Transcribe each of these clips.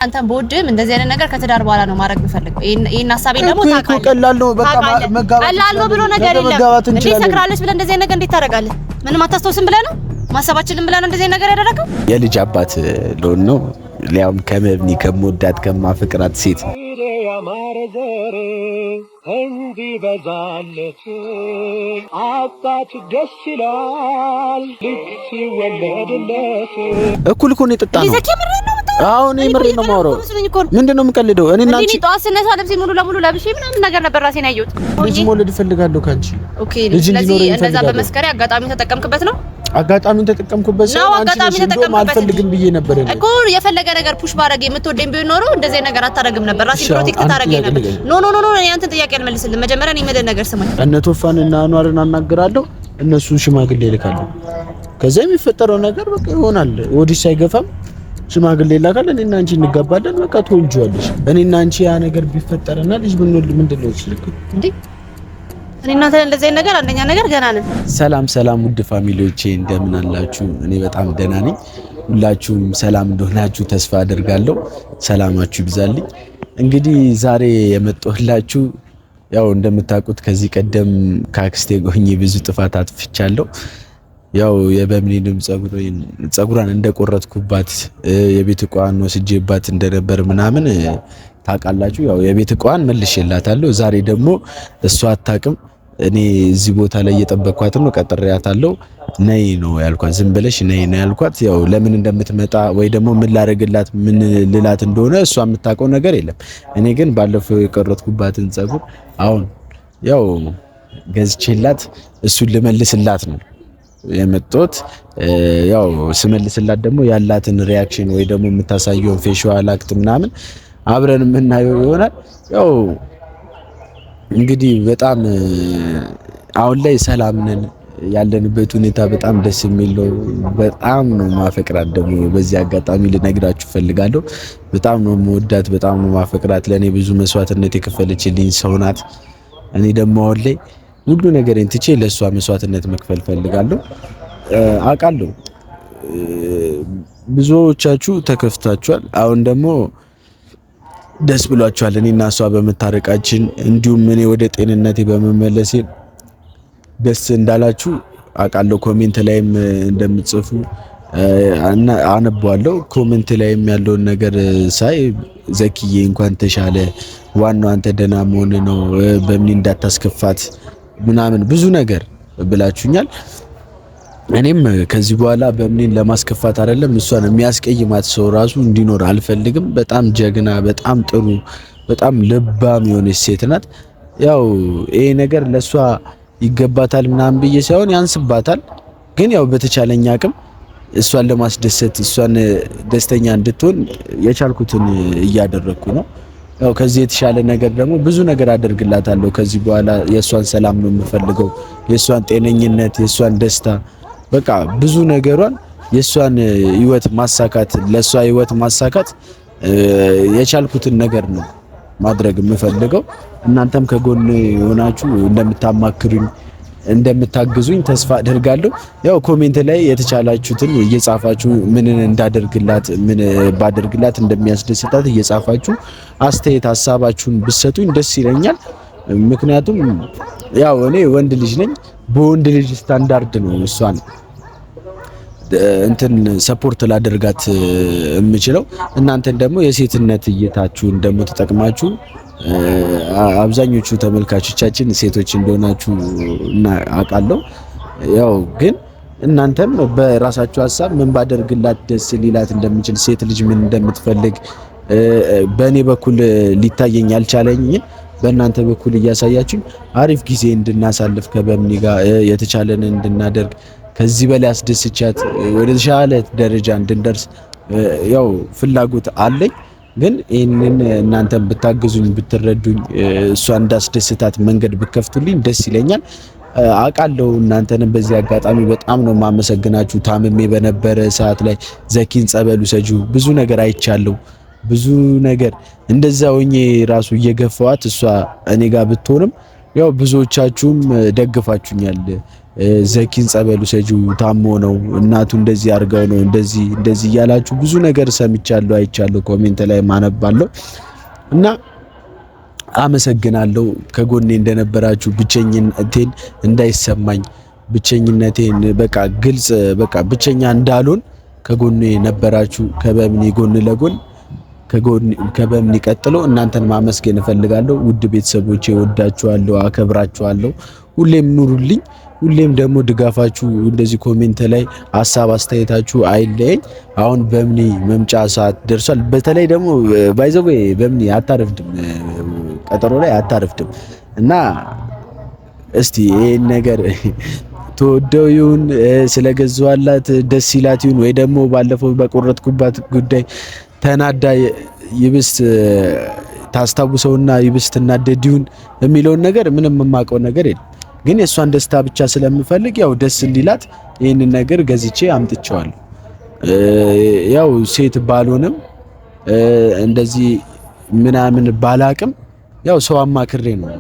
አንተም ቦድም እንደዚህ አይነት ነገር ከትዳር በኋላ ነው ማድረግ የምፈልገው። ይሄን ሐሳቤ ደግሞ ታውቃለህ። ቀላል ነው በቃ ቀላል ነው ብሎ ነገር የለም። እንዴ ሰክራለች ብለህ እንደዚህ አይነት ነገር እንዴት ታደርጋለህ? ምንም አታስተውስም ብለህ ነው ማሰባችንን ብለህ ነው እንደዚህ አይነት ነገር ያደረገው? የልጅ አባት ሎን ነው ሊያውም ከመብኒ ከመወዳት ከማፍቅራት ሴት ያማረዘር እንዲህ በዛለት አባት ደስ ይላል ልጅ ሲወለድለት እኩል እኮ ነው የጠጣነው። አሁን የምሬ ነው ማውራው። ምንድነው የምቀልደው? እኔና አንቺ ጧት ስነሳ ልብሴ ሙሉ ለሙሉ ለብሼ ምናምን ነገር ነበር ራሴን ያየሁት። ልጅ መውለድ እፈልጋለሁ ካንቺ። ኦኬ ስለዚህ እንደዛ በመስከረ አጋጣሚውን ተጠቀምክበት ነው? አጋጣሚውን ተጠቀምኩበት ነው። አንቺ እንደውም አልፈልግም ብዬ ነበር እኮ የፈለገ ነገር ፑሽ ባረግ የምትወደኝ ቢሆን ኖሮ እንደዚህ ነገር አታረግም ነበር። ራሴን ፕሮቴክት ታረገኝ ነበር። ኖ ያንተ ጥያቄ አልመልስልም። መጀመሪያ እኔ የምልህ ነገር ስማኝ። እነ ቶፋንና አኗርን አናግራለሁ። እነሱ ሽማግሌ ይልካሉ። ከዛ የሚፈጠረው ነገር በቃ ይሆናል። ወዲህ ሳይገፋም ሽማግሌ ይላካል። እኔና አንቺ እንጋባለን። በቃ ትወልጂዋለሽ። እኔና አንቺ ያ ነገር ቢፈጠርና ልጅ ብንወልድ ምንድነው እልክ እንዴ? እኔና አንተ እንደዚህ ነገር አንደኛ ነገር ገና ነን። ሰላም ውድ ፋሚሊዎቼ እንደምን አላችሁ? እኔ በጣም ደህና ነኝ። ሁላችሁም ሰላም እንደሆናችሁ ተስፋ አደርጋለሁ። ሰላማችሁ ይብዛልኝ። እንግዲህ ዛሬ የመጣሁላችሁ ያው እንደምታውቁት ከዚህ ቀደም ከአክስቴ ጎኝ ብዙ ጥፋት አጥፍቻለሁ። ያው የበምኒንም ጸጉሯን እንደቆረጥኩባት የቤት ዕቃዋን ወስጄባት እንደነበር ምናምን ታውቃላችሁ። ያው የቤት ዕቃዋን መልሼላታለሁ። ዛሬ ደግሞ እሷ አታውቅም። እኔ እዚህ ቦታ ላይ እየጠበቅኳት ነው። ቀጥሬያታለሁ። ነይ ነው ያልኳት። ዝም ብለሽ ነይ ነው ያልኳት። ያው ለምን እንደምትመጣ ወይ ደግሞ ምን ላደርግላት ምን ልላት እንደሆነ እሷ የምታውቀው ነገር የለም። እኔ ግን ባለፈው የቆረጥኩባትን ጸጉር አሁን ያው ገዝቼላት እሱን ልመልስላት ነው የመጣሁት። ያው ስመልስላት ደግሞ ያላትን ሪአክሽን ወይ ደግሞ የምታሳየውን ፌሻል አክት ምናምን አብረን የምናየው ይሆናል። ያው እንግዲህ በጣም አሁን ላይ ሰላም ነን። ያለንበት ሁኔታ በጣም ደስ የሚል ነው። በጣም ነው ማፈቅራት። ደግሞ በዚህ አጋጣሚ ልነግራችሁ ፈልጋለሁ። በጣም ነው መወዳት፣ በጣም ነው ማፈቅራት። ለኔ ብዙ መስዋዕትነት የከፈለችልኝ ሰው ናት። እኔ ደግሞ አሁን ላይ ሁሉ ነገርን ትቼ ለሷ መስዋዕትነት መክፈል ፈልጋለሁ። አውቃለሁ ብዙዎቻችሁ ተከፍታችኋል። አሁን ደግሞ ደስ ብሏችኋል እኔና እሷ በመታረቃችን፣ እንዲሁም እኔ ወደ ጤንነቴ በመመለሴ ደስ እንዳላችሁ አውቃለሁ። ኮሜንት ላይም እንደምትጽፉ አነባለሁ። ኮሜንት ላይም ያለውን ነገር ሳይ ዘኪዬ እንኳን ተሻለ፣ ዋናው አንተ ደህና መሆን ነው፣ በምን እንዳታስከፋት ምናምን ብዙ ነገር ብላችሁኛል። እኔም ከዚህ በኋላ በምንን ለማስከፋት አይደለም እሷን የሚያስቀይማት ሰው ራሱ እንዲኖር አልፈልግም። በጣም ጀግና፣ በጣም ጥሩ፣ በጣም ልባም የሆነች ሴት ናት። ያው ይሄ ነገር ለሷ ይገባታል ምናምን ብዬ ሳይሆን ያንስባታል። ግን ያው በተቻለኝ አቅም እሷን ለማስደሰት እሷን ደስተኛ እንድትሆን የቻልኩትን እያደረኩ ነው። ያው ከዚህ የተሻለ ነገር ደግሞ ብዙ ነገር አደርግላታለሁ። ከዚህ በኋላ የሷን ሰላም ነው የምፈልገው፣ የሷን ጤነኝነት፣ የሷን ደስታ፣ በቃ ብዙ ነገሯን የሷን ህይወት ማሳካት፣ ለሷ ህይወት ማሳካት የቻልኩትን ነገር ነው ማድረግ የምፈልገው። እናንተም ከጎን ሆናችሁ እንደምታማክሩኝ እንደምታግዙኝ ተስፋ አደርጋለሁ። ያው ኮሜንት ላይ የተቻላችሁትን እየጻፋችሁ ምን እንዳደርግላት ምን ባደርግላት እንደሚያስደስታት እየጻፋችሁ አስተያየት ሐሳባችሁን ብትሰጡኝ ደስ ይለኛል። ምክንያቱም ያው እኔ ወንድ ልጅ ነኝ። በወንድ ልጅ ስታንዳርድ ነው እሷን እንትን ሰፖርት ላደርጋት የምችለው። እናንተን ደግሞ የሴትነት እይታችሁን ደግሞ ተጠቅማችሁ አብዛኞቹ ተመልካቾቻችን ሴቶች እንደሆናችሁ እና አውቃለሁ። ያው ግን እናንተም በራሳችሁ ሐሳብ ምን ባደርግላት ደስ ሊላት እንደምችል፣ ሴት ልጅ ምን እንደምትፈልግ በእኔ በኩል ሊታየኝ ያልቻለኝ በእናንተ በኩል እያሳያችሁኝ አሪፍ ጊዜ እንድናሳልፍ ከበምኒ ጋር የተቻለን እንድናደርግ ከዚህ በላይ አስደስቻት ወደ ተሻለ ደረጃ እንድንደርስ ያው ፍላጎት አለኝ። ግን ይሄንን እናንተም ብታግዙኝ ብትረዱኝ እሷ እንዳስደስታት መንገድ ብከፍቱልኝ ደስ ይለኛል። አውቃለሁ እናንተንም በዚህ አጋጣሚ በጣም ነው ማመሰግናችሁ። ታምሜ በነበረ ሰዓት ላይ ዘኪን ጸበሉ ሰጁ ብዙ ነገር አይቻለሁ። ብዙ ነገር እንደዛ ሆኜ ራሱ እየገፋዋት እሷ እኔ ጋር ብትሆንም ያው ብዙዎቻችሁም ደግፋችሁኛል። ዘኪን ጸበሉ ሰጁ ታሞ ነው እናቱ እንደዚህ አርገው ነው እንደዚህ እያላችሁ ብዙ ነገር ሰምቻለሁ አይቻለሁ ኮሜንት ላይ ማነባለሁ እና አመሰግናለሁ ከጎኔ እንደነበራችሁ ብቸኝነቴን እንዳይሰማኝ ብቸኝነቴን በቃ ግልጽ በቃ ብቸኛ እንዳልሆን ከጎኔ ነበራችሁ ከበምኒ ጎን ለጎን ከበምኒ ቀጥሎ እናንተን ማመስገን እፈልጋለሁ ውድ ቤተሰቦቼ ወዳችኋለሁ አከብራችኋለሁ ሁሌም ኑሩልኝ ሁሌም ደግሞ ድጋፋችሁ እንደዚህ ኮሜንት ላይ ሐሳብ አስተያየታችሁ አይለየኝ አሁን በምኒ መምጫ ሰዓት ደርሷል በተለይ ደግሞ ባይዘው በምኒ አታረፍድም ቀጠሮ ላይ አታረፍድም እና እስቲ ይሄን ነገር ተወደው ይሁን ስለገዛዋላት ደስ ይላት ይሁን ወይ ደግሞ ባለፈው በቆረጥኩባት ጉዳይ ተናዳ ይብስ ታስታውሰውና ይብስ ተናደድ ይሁን የሚለውን ነገር ምንም የማውቀው ነገር የለም ግን የሷን ደስታ ብቻ ስለምፈልግ ያው ደስ እንዲላት ይሄንን ነገር ገዝቼ አምጥቼዋለሁ ያው ሴት ባልሆንም እንደዚህ ምናምን ባላቅም ያው ሰው አማክሬ ነው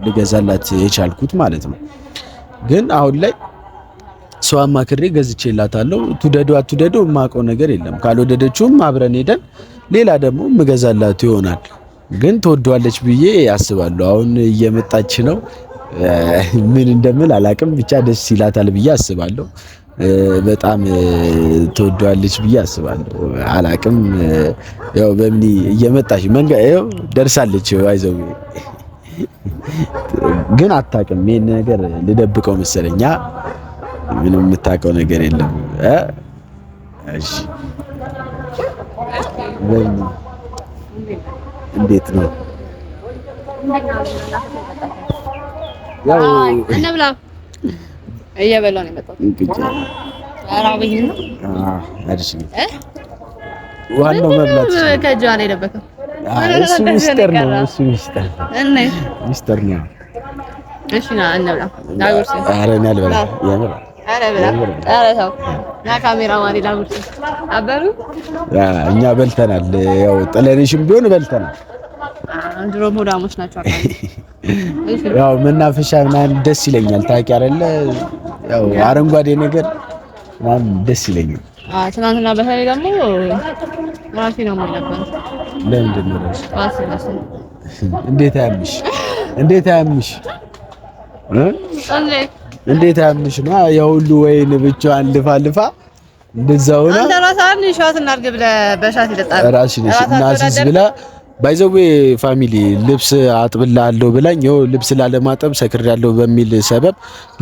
ልገዛላት የቻልኩት ማለት ነው ግን አሁን ላይ ሰው አማክሬ ገዝቼላታለሁ ትውደዱ አትውደዱ የማውቀው ነገር የለም ካልወደደችውም አብረን ሄደን ሌላ ደግሞ ምገዛላት ይሆናል ግን ትወደዋለች ብዬ አስባለሁ አሁን እየመጣች ነው ምን እንደምል አላቅም ብቻ ደስ ይላታል ብዬ አስባለሁ በጣም ትወደዋለች ብዬ አስባለሁ አላቅም ያው በምኒ እየመጣች መንገው ደርሳለች አይዘው ግን አታውቅም ይሄን ነገር ልደብቀው መሰለኛ ምንም የምታውቀው ነገር የለም እሺ እንዴት ነው ያው እንብላ እየበላሁ ነው የመጣሁት እንግዲህ አራበኝ ነው አዲስ ዋናው መብላት ከእጇ ነው የደበቀው እሱ ሚስጥር ነው እሱ ሚስጥር ነው እሺ ና እንብላ ዳጉርስ ኧረ እኔ አልበላም የምር ኧረ ብላ ኧረ ተው ና ካሜራ ማሪ ዳጉርስ አበሩ እኛ በልተናል ያው ጥለንሽም ቢሆን በልተናል ድሮ ሞዳሞች ናቸው ያው መናፈሻ ምናምን ደስ ይለኛል ታውቂ አይደለ ያው አረንጓዴ ነገር ምናምን ደስ ይለኛል ትናንትና በተለይ ደግሞ ራሴ ነው ነበር ለምንድን ነው ራስ እንዴት አያምሽ እንዴት አያምሽ ነው ያው ሁሉ ወይን ብቻዋን ልፋ እንደዛው ነው አንተ ራስህን ሻት እናድርግ ብለህ በሻት ይጠጣል ራስሽ እናሲዝ ብላ ባይዘዌ ፋሚሊ ልብስ አጥብላለሁ ብላኝ ይኸው ልብስ ላለማጠብ ሰክሬያለሁ በሚል ሰበብ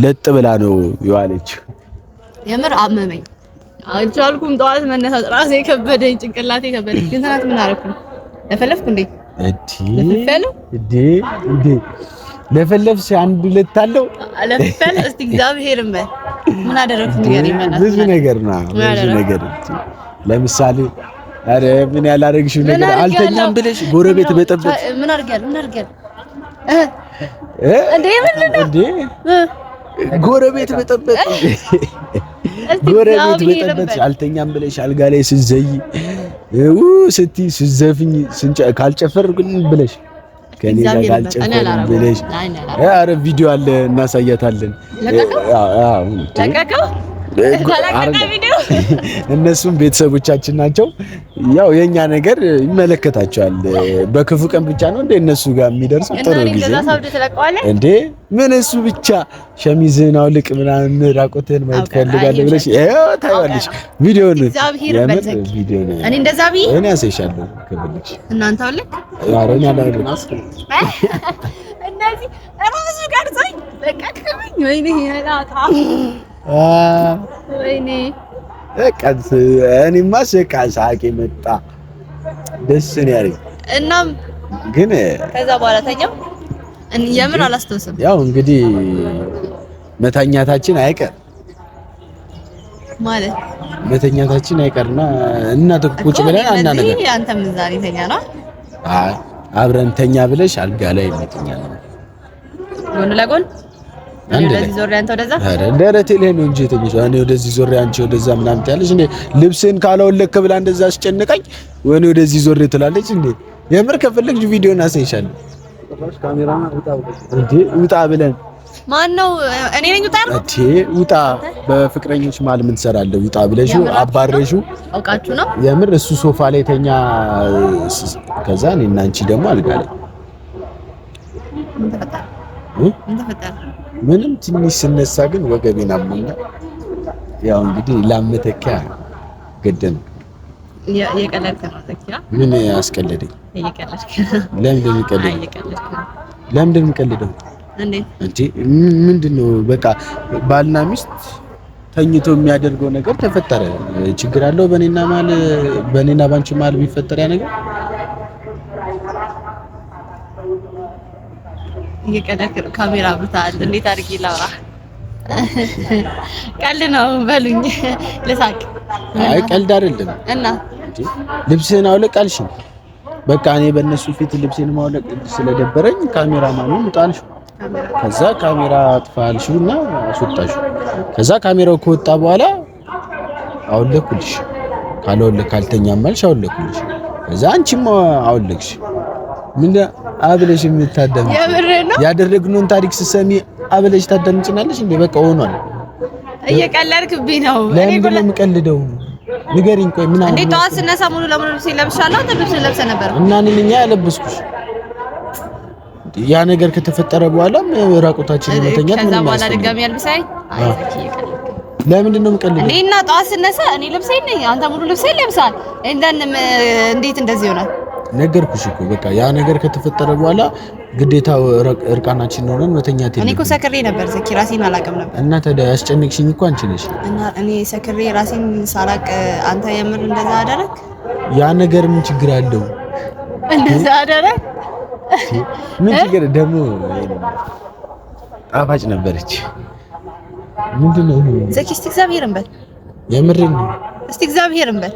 ለጥ ብላ ነው የዋለችው የምር አመመኝ አልቻልኩም ጠዋት መነሳት ራሴ ከበደኝ ጭንቅላቴ ከበደኝ ግን ትናንት ምን አደረኩ ለፈለፍኩ እንዴ ለፈለፍሽ አንድ ሁለት አለው ለፈል እስቲ እግዚአብሔርም ምን አደረኩ ንገረኝ ብዙ ነገር ለምሳሌ አረ ምን ያላረግሽው ነገር አልተኛም ብለሽ ጎረቤት በጠበጥ ምን አርጋለሁ እንዴ ጎረቤት በጠበጥ አልተኛም ብለሽ አልጋ ላይ ስትዘይ ስትይ ስትዘፍኝ ካልጨፈር ግን ብለሽ ከኔ ጋር ካልጨፈር ብለሽ አረ ቪዲዮ አለ እናሳያታለን ለቀቀው እነሱም ቤተሰቦቻችን ናቸው ያው የኛ ነገር ይመለከታቸዋል በክፉ ቀን ብቻ ነው እንደ እነሱ ጋር የሚደርስ ጥሩ ጊዜ እንዴ ምን እሱ ብቻ ሸሚዝህን አውልቅ ምናምን ራቆትህን ማየት ፈልጋለሁ ብለሽ ታያለሽ ቪዲዮውን እኔ እንደዛ ብዬ እኔ አሳይሻለሁ ከብልሽ እናንተ አውልቅ ያረኛ ዳር እንደዚህ ራሱ ጋር ሳይ በቃ ከምን ወይኔ ያላታ ወይኔ እቀስ እኔማ ሳቄ መጣ ደስ ነው ያለኝ እናም ግን ከዛ በኋላ ተኛው የምን አላስተውስም ያው እንግዲህ መተኛታችን አይቀር ማለት መተኛታችን አይቀርና እና ቁጭ ብለን አናነጋ አንተም ዛሬ ተኛ ነው አብረን ተኛ ብለሽ አልጋ ላይ መተኛ ነው ጎን ለጎን እንደዚህ ዞር አንተ ወደዛ አረ ደረቴ ላይ ነው እንጂ ተኝቶ እኔ ወደዚህ ዞር አንቺ ወደዛ ምናምን ትያለሽ እንዴ ልብስን ካላወለክ ብላ እንደዛ አስጨንቀኝ ወኔ ወደዚህ ዞር ትላለች እንዴ የምር ከፈለግሽ ቪዲዮን አሳይሻለሁ ካሜራና ውጣ ብለን ማን ነው? እኔ ነኝ ውጣ ያልኩት። ውጣ በፍቅረኞች መሀል ምን ትሰራለህ? ውጣ ብለሽው አባረሽው። አውቃችሁ ነው? የምር እሱ ሶፋ ላይ ተኛ። ከዛ እኔና አንቺ ደግሞ አልጋ ላይ ምን ተፈጠረ? ምንም ትንሽ ስነሳ ግን ወገቤን አሞኛል። ያው እንግዲህ ላመተኪያ ገደን የቀለድክ ነው ተኪያ። ምን ያስቀለደኝ? እየቀለድክ ለምን የሚቀለደኝ? ለምን የሚቀለደው? እንዴ ምንድነው? በቃ ባልና ሚስት ተኝቶ የሚያደርገው ነገር ተፈጠረ። ችግር አለው በእኔና ባንቺ መሀል ቢፈጠር ያ ነገር? እየቀለድክ ነው። ካሜራ ብታል እንዴት አድርጌ ላውራ? ቀልድ ነው በሉኝ። ልሳቅ? አይ ቀልድ አይደለም። እና ልብስህን አውልቅ አልሽኝ። በቃ እኔ በእነሱ ፊት ልብስህን ማውለቅ ስለደበረኝ ካሜራማኑን ጣልሽው። ከዛ ካሜራ አጥፋልሽውና አስወጣሽው። ከዛ ካሜራው ከወጣ በኋላ አውለኩልሽ። ካልተኛም ማልሽ አውለኩልሽ። ከዛ አንቺም አውለክሽ። ምን አብለሽ የምታደም ያደረግነውን ታሪክ ስትሰሚ አብለሽ ታደምጭናለሽ እንዴ? በቃ ሆኗል። እየቀለድክብኝ ነው። ለምንድን ነው የምቀልደው? ንገሪኝ። ቆይ ምን እንዴ? ጠዋት ስነሳ ሙሉ ለሙሉ ልብስ ለብሻለሁ። አንተ ልብስ ለብሰህ ነበር እና እኔ ያለበስኩሽ። ያ ነገር ከተፈጠረ በኋላ ራቁታችን መተኛት ከዛ በኋላ ድጋሚ ያልብሳይ? አይ ለምንድን ነው የምቀልደው? እንዴ? እና ጠዋት ስነሳ እኔ ልብሴን ነኝ፣ አንተ ሙሉ ልብሴን ለብሳል። እንዴት እንደዚህ ይሆናል? ነገርኩሽ እኮ በቃ ያ ነገር ከተፈጠረ በኋላ ግዴታ እርቃናችን ሆነን መተኛት የለም። እኔ እኮ ሰክሬ ነበር ዘኪ፣ ራሴን አላውቅም ነበር። እና ታዲያ ያስጨነቅሽኝ እኮ አንቺ ነሽ። እና እኔ ሰክሬ ራሴን ሳላውቅ አንተ የምር እንደዛ አደረግ? ያ ነገር ምን ችግር አለው? እንደዛ አደረግ? ምን ችግር ደግሞ? ጣፋጭ ነበረች። ምንድነው ዘኪ? እስቲ እግዚአብሔርን በል። የምሬን ነው። እስቲ እግዚአብሔርን በል።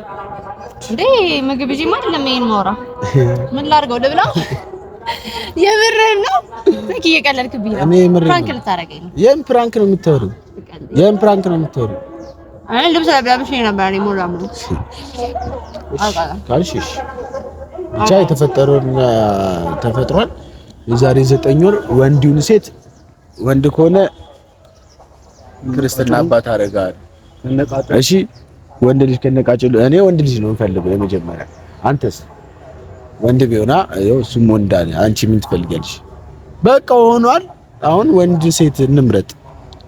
እንዴ ምግብ ይዤ አይደለም ይሄን ማውራ። ምን ላድርገው? ልብላው? የምርህን ነው? ዘኪ እየቀለድክብኝ ነው። ፕራንክ ልታረገኝ ነው? የምን ፕራንክ ነው የምታወሪው? የምን ፕራንክ ነው የምታወሪው? አይ ልብስ ለብሼ ነበር እኔ ሙሉ ለሙሉ ካልሽሽ ብቻ የተፈጠረውን ተፈጥሯል። የዛሬ 9 ወር ወንዱን ሴት ወንድ ከሆነ ክርስትና አባት አረጋል። እሺ ወንድ ልጅ ከነቃጭሉ እኔ ወንድ ልጅ ነው የምፈልገው የመጀመሪያ። አንተስ? ወንድ ቢሆና እሱም ወንድ አለ። አንቺ ምን ትፈልጊያለሽ? በቃ ሆኗል። አሁን ወንድ ሴት እንምረጥ።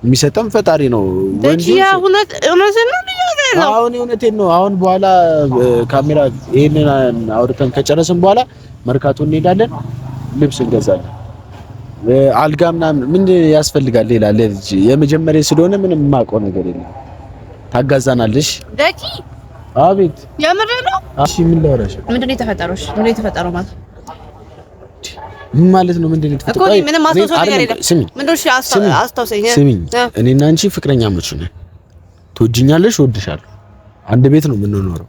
የሚሰጠን ፈጣሪ ነው። ወንድ አሁን እውነቴን ነው። አሁን በኋላ ካሜራ ይሄንን አውርተን ከጨረስን በኋላ መርካቶ እንሄዳለን፣ ልብስ እንገዛለን። አልጋ ምናምን ምን ያስፈልጋል ሌላ? ለልጅ የመጀመሪያ ስለሆነ ምንም የማውቀው ነገር የለም። ታጋዛናለሽ ደቂ? አቤት። የምር ነው? እሺ ምን ላወራሽ? ምንድነው የተፈጠረው? ምንድነው የተፈጠረው ማለት ምን ማለት ነው? ምንድነው የተፈጠረው? እኮ ምንም አስተውሰው ነገር የለም። ምንድነው? እሺ አስተውሰኝ። ስሚኝ፣ እኔና አንቺ ፍቅረኛሞች ነን። ትወጂኛለሽ፣ እወድሻለሁ። አንድ ቤት ነው የምንኖረው።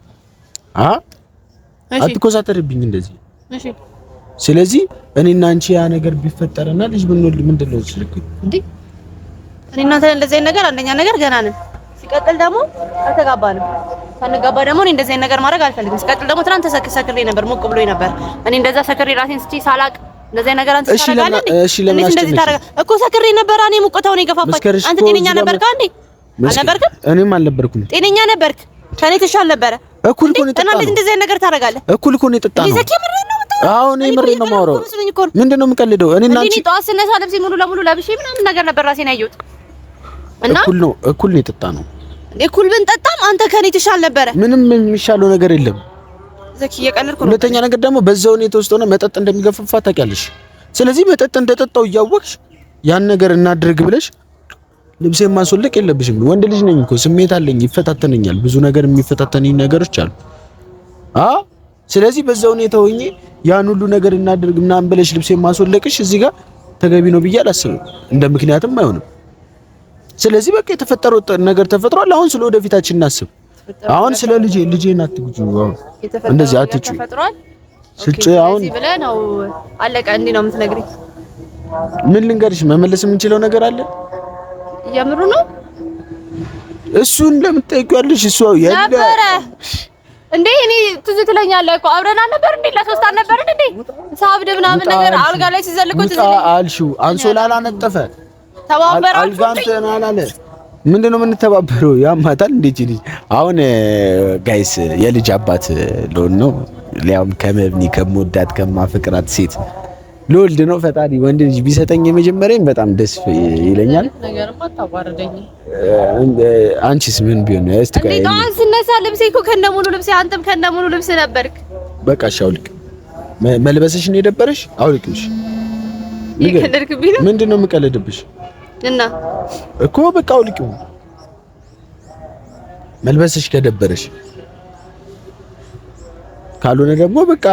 አትኮሳተርብኝ እንደዚህ። እሺ ስለዚህ እኔና አንቺ ያ ነገር ቢፈጠርና ልጅ ብንወልድ ምንድነው ችግሩ እንዴ? እኔና አንተ እንደዚህ አይነት ነገር አንደኛ ነገር ገና ነን። ሲቀጥል ደግሞ አልተጋባንም። ሳንጋባ ደግሞ እኔ እንደዚህ አይነት ነገር ማድረግ አልፈልግም። ሲቀጥል ደግሞ ትናንት ሰክሬ ነበር፣ ሞቅ ብሎኝ ነበር። እኔ እንደዛ ሰክሬ ራሴን ስጪ ሳላቅ እንደዚህ ነገር አንተ ታረጋለህ? እሺ ለምን እንደዚህ ታረጋ እኮ ሰክሬ ነበር። እኔ ሙቀታው ነው የገፋፋኝ። አንተ ጤነኛ ነበርክ እንዴ? አልነበርክም? እኔም አልነበርኩም። ጤነኛ ነበርክ። ከኔ ተሻል ነበረ። እኩል እኮ ነው የጠጣነው። እንዴት እንደዚህ ነገር ታረጋለህ? እኩል እኮ ነው የጠጣነው። ዘኪ ምንድን ነው? አሁን የምሬን ነው የማወራው። ምንድነው የምቀልደው? እኔና አንቺ ጠዋት ስነሳ ልብሴ ሙሉ ለሙሉ ለብሼ ምናምን ነገር ነበር ራሴን ያየሁት እና እኩል ነው የጠጣነው። እኩል ብንጠጣም አንተ ከኔ ተሻል ነበረ። ምንም የሚሻለው ነገር የለም ዘኪ፣ እየቀለድኩ ነው። ሁለተኛ ነገር ደግሞ በዛው ሁኔታ ውስጥ ሆነ መጠጥ እንደሚገፋፋ ታውቂያለሽ። ስለዚህ መጠጥ እንደጠጣው እያወቅሽ ያን ነገር እናድርግ ብለሽ ልብሴን ማስወለቅ የለብሽም። ወንድ ልጅ ነኝ እኮ ስሜት አለኝ፣ ይፈታተነኛል። ብዙ ነገር የሚፈታተነኝ ነገሮች አሉ። ስለዚህ በዛው ሁኔታ ሆኜ ያን ሁሉ ነገር እናድርግ ምናምን ብለሽ ልብሴን ማስወለቅሽ እዚህ ጋር ተገቢ ነው ብዬ አላስብም። እንደ ምክንያትም አይሆንም። ስለዚህ በቃ የተፈጠረው ነገር ተፈጥሯል። አሁን ስለ ወደፊታችን እናስብ። አሁን ስለ ልጄን አትጉጂ። እንደዚህ አትጩ ስጭ። አሁን እዚህ ብለህ ነው አለቀ። እንዲህ ነው የምትነግሪኝ? ምን ልንገርሽ? መመለስ የምንችለው ነገር አለ? የምሩ ነው? እሱን ለምን ትጠይቂያለሽ? እሱ ነበረ እንዴ? እኔ ትዝ ትለኛለህ እኮ አብረን አልነበር እንዴ? ለሶስት አልነበርን እንዴ? ሳብድ ምናምን ነገር አልጋ ላይ ሲዘልቁት አልሽው። አንሶላ አላነጠፈ ተባበራችሁ። ምንድነው የምንተባበረው? ያማታል እንዴት ልጅ አሁን ጋይስ የልጅ አባት ልሆን ነው። ሊያውም ከመብኒ ከመወዳት ከማፈቅራት ሴት ልወልድ ነው። ፈጣሪ ወንድ ልጅ ቢሰጠኝ የመጀመሪያም በጣም ደስ ይለኛል። ነገርማ ታዋረደኝ። አንቺስ ምን ቢሆን ነው? እስቲ እንዴ ዳን ስነሳ ልብሴ እኮ ከነሙሉ ልብሴ፣ አንተም ከነሙሉ ልብስ ነበርክ። በቃ እሺ አውልቅ። መልበስሽ ነው የደበረሽ? አውልቅሽ። ይከለድክብኝ ነው። ምንድነው የምቀለድብሽ? እና እኮ በቃ አውልቂው። መልበስሽ ከደበረሽ፣ ካልሆነ ደግሞ በቃ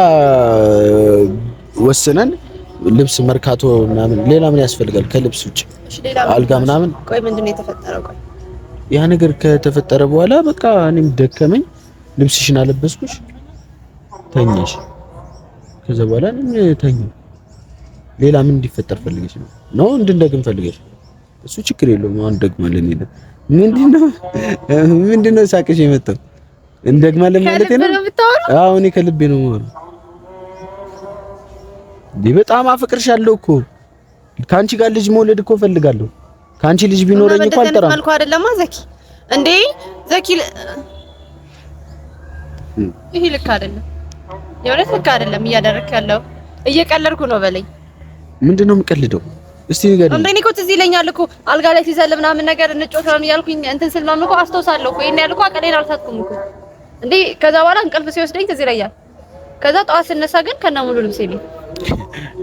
ወስነን ልብስ መርካቶ ምናምን። ሌላ ምን ያስፈልጋል ከልብስ ውጭ? አልጋ ምናምን። ቆይ ምንድነው የተፈጠረው? ቆይ ያ ነገር ከተፈጠረ በኋላ በቃ እኔም ደከመኝ። ልብስሽን አለበስኩሽ፣ ተኛሽ። ከዛ በኋላ እኔም ተኛሁ። ሌላ ምን እንዲፈጠር ፈልገሽ ነው? ነው እንድንደግም ፈልገሽ? እሱ ችግር የለውም። አሁን ደግማለን። ምንድነው ሳቅሽ የመጣው? እንደግማለን ማለት ነው? አዎ እኔ ከልቤ ነው ማለት። በጣም አፈቅርሻለሁ እኮ። ካንቺ ጋር ልጅ መውለድ እኮ ፈልጋለሁ። ካንቺ ልጅ ቢኖረኝ እኮ አልጠራም። መልኩ አይደለም ዘኪ። እንዴ ዘኪ፣ ይሄ ልክ አይደለም። የእውነት ልክ አይደለም እያደረክ ያለው። እየቀለድኩ ነው በለኝ። ምንድነው የምቀልደው? እስቲ ንገሪኝ። እንዴ እኮ ትዝ ይለኛል እኮ አልጋ ላይ ሲዘል ምናምን ነገር እንጮት ነው እያልኩኝ እንትን ስል ምናምን እኮ አስታውሳለሁ እኮ። ይሄን ያልኩ አቀሌን አልሳትኩም እኮ እንዴ። ከዛ በኋላ እንቅልፍ ሲወስደኝ ትዝ ይለኛል። ከዛ ጠዋት ስነሳ ግን ከነሙሉ ልብሴ ነኝ።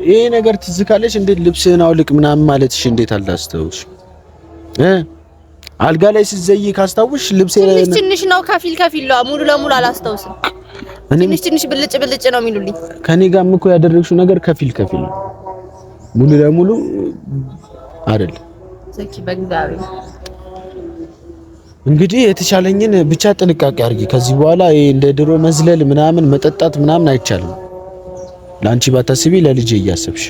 ይሄ ነገር ትዝ ካለሽ እንዴት ልብስህን አውልቅ ምናምን ማለትሽ እንዴት አላስተውሽ? አልጋ ላይ ስትዘይ ካስታውሽ ልብሴ ትንሽ ነው፣ ከፊል ከፊል ነው። ሙሉ ለሙሉ አላስታውስም። ትንሽ ብልጭ ብልጭ ነው የሚሉልኝ። ከኔ ጋርም እኮ ያደረግሽው ነገር ከፊል ከፊል ነው፣ ሙሉ ለሙሉ አይደለም። ዘኪ በእግዚአብሔር እንግዲህ የተቻለኝን ብቻ ጥንቃቄ አድርጊ። ከዚህ በኋላ ይሄ እንደ ድሮ መዝለል ምናምን መጠጣት ምናምን አይቻልም። ለአንቺ ባታስቢ ለልጄ እያሰብሽ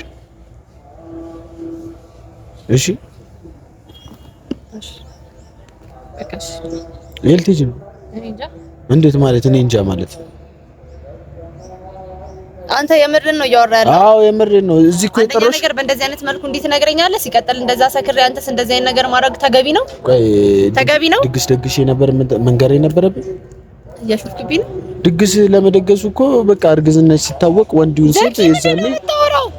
እሺ። በቃሽ። ልትሄጂ ነው? እንዴት ማለት? እኔ እንጃ ማለት አንተ የምርን ነው እያወራ ያለው? አዎ የምርን ነው። እዚህ እኮ የጠሮሽ ነገር በእንደዚህ አይነት መልኩ እንዴት ትነግረኛለህ? ሲቀጥል እንደዛ ሰክሬ አንተስ እንደዚህ አይነት ነገር ማድረግ ተገቢ ነው? ቆይ ተገቢ ነው? ደግሼ ነበር መንገር የነበረብኝ። እያሾፍክብኝ ነው። ድግስ ለመደገሱ እኮ በቃ እርግዝናሽ ሲታወቅ ወንዱን ሴት ይዛል።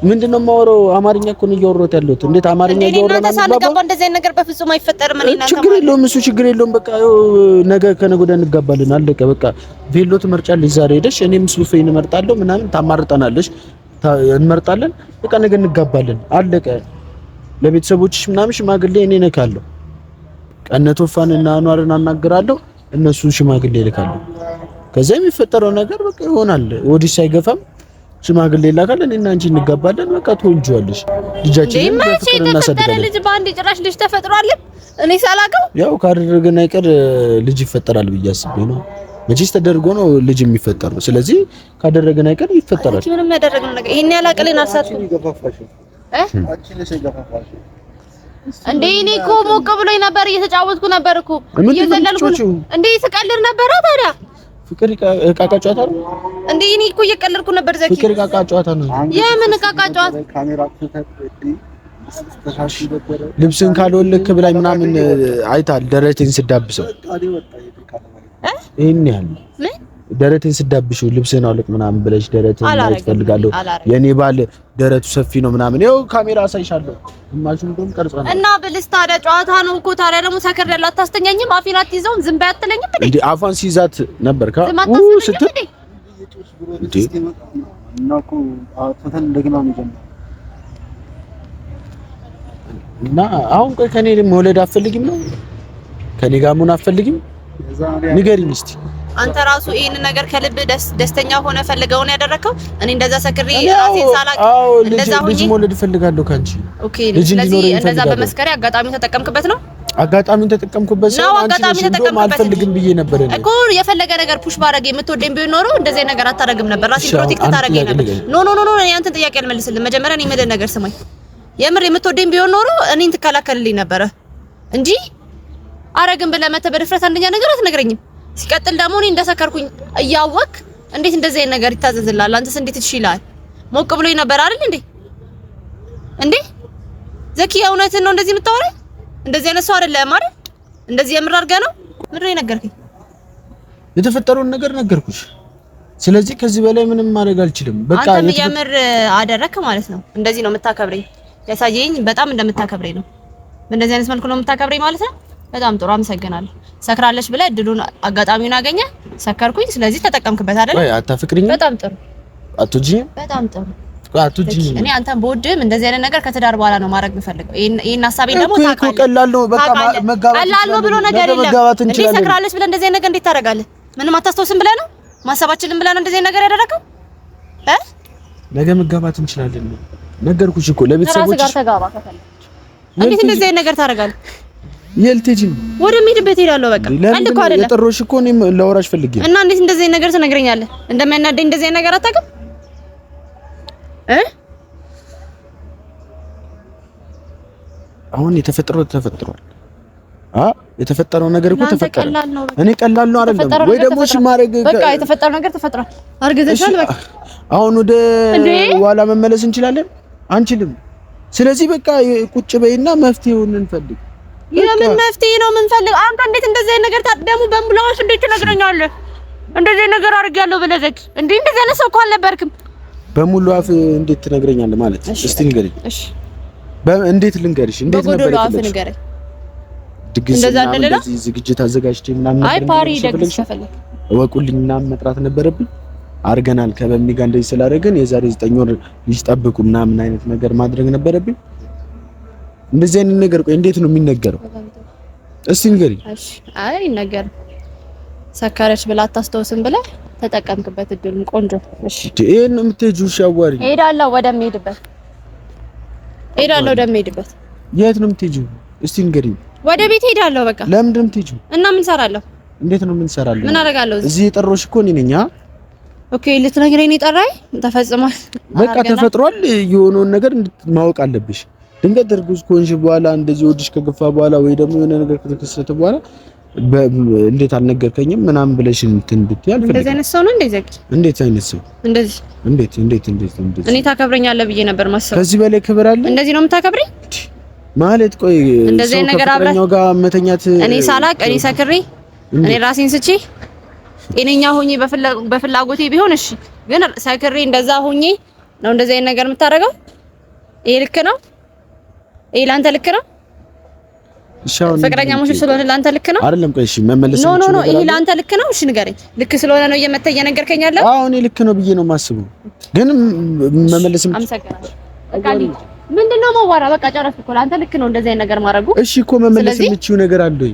ምንድነው የማወራው? አማርኛ እኮ ነው እያወራሁት ያለሁት። እንዴት አማርኛ እያወራና ነው? እንደዚህ አይነት ነገር በፍጹም አይፈጠርም። እኔ እናንተ ችግር የለውም፣ እሱ ችግር የለውም። በቃ ነገ ከነገ ወዲያ እንጋባለን። አለቀ በቃ። ቬሎ ትመርጫለሽ ዛሬ ሄደሽ፣ እኔም ሱፌን እመርጣለሁ ምናምን፣ ታማርጠናለሽ፣ እንመርጣለን። በቃ ነገ እንጋባለን። አለቀ። ለቤተሰቦችሽ ምናምን ሽማግሌ እኔ ነካለሁ። ቀነቶፋን እና አኗርን አናግራለሁ፣ እነሱ ሽማግሌ ይልካሉ። ከዛ የሚፈጠረው ነገር በቃ ይሆናል። ወዲህ ሳይገፋም ሽማግሌ ይላካል። እኔና አንቺ እንጋባለን። በቃ ትወልጂዋለሽ። ልጃችንን በፍቅር እናሳድጋለን። ልጅ ባንዴ ጭራሽ ልጅ ተፈጥሯል። እኔ ሳላውቀው ያው ካደረገን አይቀር ልጅ ይፈጠራል ብዬ አስቤ ነው። መቼስ ተደርጎ ነው ልጅ የሚፈጠረው። ስለዚህ ካደረገን አይቀር ይፈጠራል። ምንም ያደረግነው ነገር ይሄን ያላቀለን አልሳትኩም እንዴ። እኔ እኮ ሞቅ ብሎኝ ነበር፣ እየተጫወትኩ ነበር እኮ እየዘለልኩ እንዴ። ስቀልድ ነበር ታዲያ። ፍቅር እቃቃ ጨዋታ ነው እንዴ? እኔ እኮ እየቀለድኩ ነበር ዘኪ። ፍቅር እቃቃ ጨዋታ ነው። የምን እቃቃ ጨዋታ? ልብስን ካልወለክ ብላኝ ምናምን አይታል። ደረቴን ስዳብሰው ይሄን ያህል ደረቴን ስዳብሽው ልብስን አውልቅ ምናምን ብለሽ ደረቴን ማየት ፈልጋለሁ። የኔ ባል ደረቱ ሰፊ ነው ምናምን። ይኸው ካሜራ አሳይሻለሁ። ማሽን ደም ቀርጸና እና ብልስ ታዲያ ጨዋታ ነው እኮ። ታዲያ ደግሞ ሰከር ያለ አታስተኛኝም? አፌን አትይዘውም? ዝም በይ አትለኝም እንዴ? አፏን ሲይዛት ነበር ስትል እንዴ? እና አሁን ቆይ ከኔ መውለድ አትፈልጊም ነው? ከኔ ጋር መሆን አትፈልጊም? ንገሪኝ እስቲ። አንተ ራሱ ይሄን ነገር ከልብ ደስተኛ ሆነ ፈልገው ነው ያደረከው? እኔ እንደዛ ሰክሬ ራሴን ሳላቅ እንደዛ ሆኜ ልጅ መውለድ ፈልጋለሁ ካንቺ። ኦኬ ስለዚህ እንደዛ በመስከሬ አጋጣሚውን ተጠቀምክበት ነው? አጋጣሚውን ተጠቀምኩበት ነው። አንቺ እንደውም አልፈልግም ብዬ ነበር እኮ። የፈለገ ነገር ፑሽ ባረገ የምትወደኝ ቢሆን ኖሮ እንደዚህ ነገር አታረግም ነበር። ራሴን ፕሮቴክት ታረገኝ ነበር። ኖ ኖ ኖ እኔ አንተን ጥያቄ አልመልስልም። መጀመሪያ እኔ የምልህ ነገር ስማኝ። የምር የምትወደኝ ቢሆን ኖሮ እኔን ትከላከልልኝ ነበር እንጂ አረግም ብለህ መተህ በድፍረት አንደኛ ነገር አትነግረኝም። ሲቀጥል ደግሞ እኔ እንደሰከርኩኝ እያወቅ እንዴት እንደዚህ አይነት ነገር ይታዘዝልሃል? አንተስ እንዴት ይችላል? ሞቅ ብሎኝ ነበር አይደል እንዴ? እንዴ ዘኪ እውነትን ነው እንደዚህ የምታወራኝ? እንደዚህ አይነት ሰው አይደለም አይደል? እንደዚህ የምር አድርገህ ነው ምንድን ነው የነገርከኝ? የተፈጠረውን ነገር ነገርኩሽ። ስለዚህ ከዚህ በላይ ምንም ማድረግ አልችልም። በቃ አንተ የምር አደረክ ማለት ነው። እንደዚህ ነው የምታከብረኝ። ያሳየኝ በጣም እንደምታከብረኝ ነው። በእንደዚህ አይነት መልኩ ነው የምታከብረኝ ማለት ነው። በጣም ጥሩ አመሰግናለሁ። ሰክራለች ብለህ እድሉን አጋጣሚውን አገኘ፣ ሰከርኩኝ። ስለዚህ ተጠቀምክበት አይደል? ወይ አታፍቅሪኝ? በጣም ጥሩ አትወጂኝ? በጣም ጥሩ አትወጂኝ? እኔ አንተን በወድም እንደዚህ አይነት ነገር ከትዳር በኋላ ነው ማድረግ የምፈልገው። ይሄን ሐሳቤን ደግሞ ታውቃለህ። ቀላል ነው በቃ መጋባት ቀላል ነው ብሎ ነገር የለም። እንዴ ሰክራለች ብለህ እንደዚህ አይነት ነገር እንዴት ታደርጋለህ? ምንም አታስተውስም ብለህ ነው ማሰባችንን ብለህ ነው እንደዚህ አይነት ነገር ያደረከው? ነገ መጋባት እንችላለን። ነገርኩሽ እኮ ለቤተሰቦች ጋር ተጋባ ከፈለክ። እንዴት እንደዚህ አይነት ነገር ታደርጋለህ? የልቴጂ ወደ ምድበት ሄዳለሁ። በቃ አንድ እኮ አይደለም የጠሮሽ እኮ እኔም ላወራሽ ፈልጌ እና እንዴት እንደዚህ አይነት ነገር ትነግረኛለህ? እንደሚያናደኝ እንደዚህ አይነት ነገር አታውቅም? አሁን የተፈጠረው ተፈጥሯል። የተፈጠረው ነገር እኮ ተፈጠረ። እኔ ቀላል ነው አይደለም ወይ ደግሞ እሺ ማድረግ በቃ የተፈጠረው ነገር ተፈጥሯል። አርግዘሻል በቃ አሁን ወደ ኋላ መመለስ እንችላለን? አንችልም። ስለዚህ በቃ ቁጭ በይና መፍትሄውን እንፈልግ። የምን መፍትሄ ነው የምንፈልግ? አንተ እንዴት እንደዚህ አይነት ነገር ታደሙ በእምብላሽ እንዴት ትነግረኛለህ? እንደዚህ ነገር አድርጌያለሁ ብለህ ዘግ እንዴ እንደዚህ አይነት ሰው እኮ አልነበርክም። በሙሉ አፍ እንዴት ትነግረኛለህ ማለት? እስቲ ንገረኝ። እሺ እንዴት ልንገርሽ? እንዴት ነበር ንገረኝ። ድግስ እንደዚህ ዝግጅት አዘጋጅቼ ምናምን አይ ፓሪ ደግስ ተፈልክ ወቁልኝ ምናምን መጥራት ነበረብኝ። አርገናል ከበሚ ጋር እንደዚህ ስላደረግን የዛሬ 9 ወር ልጅ ጠብቁ ምናምን አይነት ነገር ማድረግ ነበረብኝ። እንደዚህ አይነት ነገር ቆይ እንዴት ነው የሚነገረው? እስቲ ንገሪኝ። እሺ አይ ነገር ሰከረች ብላ አታስተውስም ብለህ ተጠቀምክበት እድሉን። ቆንጆ እሺ ይሄን ነው የምትሄጂው? እሺ አዋሪ ሄዳለሁ ወደምሄድበት ሄዳለሁ ወደምሄድበት። የት ነው የምትሄጂው? እስቲ ንገሪኝ። ወደ ቤት ሄዳለሁ በቃ። ለምንድን ነው የምትሄጂው? እና ምን ሰራለሁ? እንዴት ነው ምን ሰራለሁ? ምን አደርጋለሁ? እዚህ የጠሮሽ እኮ እኔ ነኝ። ኦኬ ልትነግረኝ ነው የጠራኸኝ? ተፈጽሟል በቃ ተፈጥሯል። የሆነውን ነገር ማወቅ አለብሽ። ድንገት እርጉዝ ከሆንሽ በኋላ እንደዚህ ወድሽ ከገፋ በኋላ ወይ ደግሞ የሆነ ነገር ከተከሰተ በኋላ እንዴት አልነገርከኝም ምናምን ብለሽ እንትን ብትይ አልፈልግም። እንደዚህ አይነት ሰው ነው እንዴ ዘቂ? እንዴት አይነት ሰው እንደዚህ? እንዴት እኔ ታከብረኛለህ ብዬ ነበር ማሰብ። ከዚህ በላይ ክብር አለ? እንደዚህ ነው የምታከብረኝ ማለት? ቆይ እንደዚህ አይነት ነገር አብረኛው ጋር መተኛት እኔ ሳላቅ እኔ ሰክሬ እኔ ራሴን ስጪ ጤነኛ ሆኜ በፍላጎቴ ቢሆን እሺ፣ ግን ሰክሬ እንደዛ ሆኜ ነው እንደዚህ አይነት ነገር የምታደርገው? ይሄ ልክ ነው? ይሄ ላንተ ልክ ነው? ፍቅረኛ ሙሽ ስለሆነ ላንተ ልክ ነው አይደለም? ቆይ እሺ መመለስ ኖ ይሄ ላንተ ልክ ነው? እሺ ንገረኝ። ልክ ስለሆነ ነው እየነገርከኝ ያለው? አዎ እኔ ልክ ነው ብዬ ነው የማስበው፣ ግን መመለስም አመሰግናለሁ። በቃ ምንድነው መዋራ? በቃ ጨረስኩ እኮ ላንተ ልክ ነው እንደዚህ አይነት ነገር ማድረጉ። እሺ እኮ መመለስ የምትችይው ነገር አለ ወይ?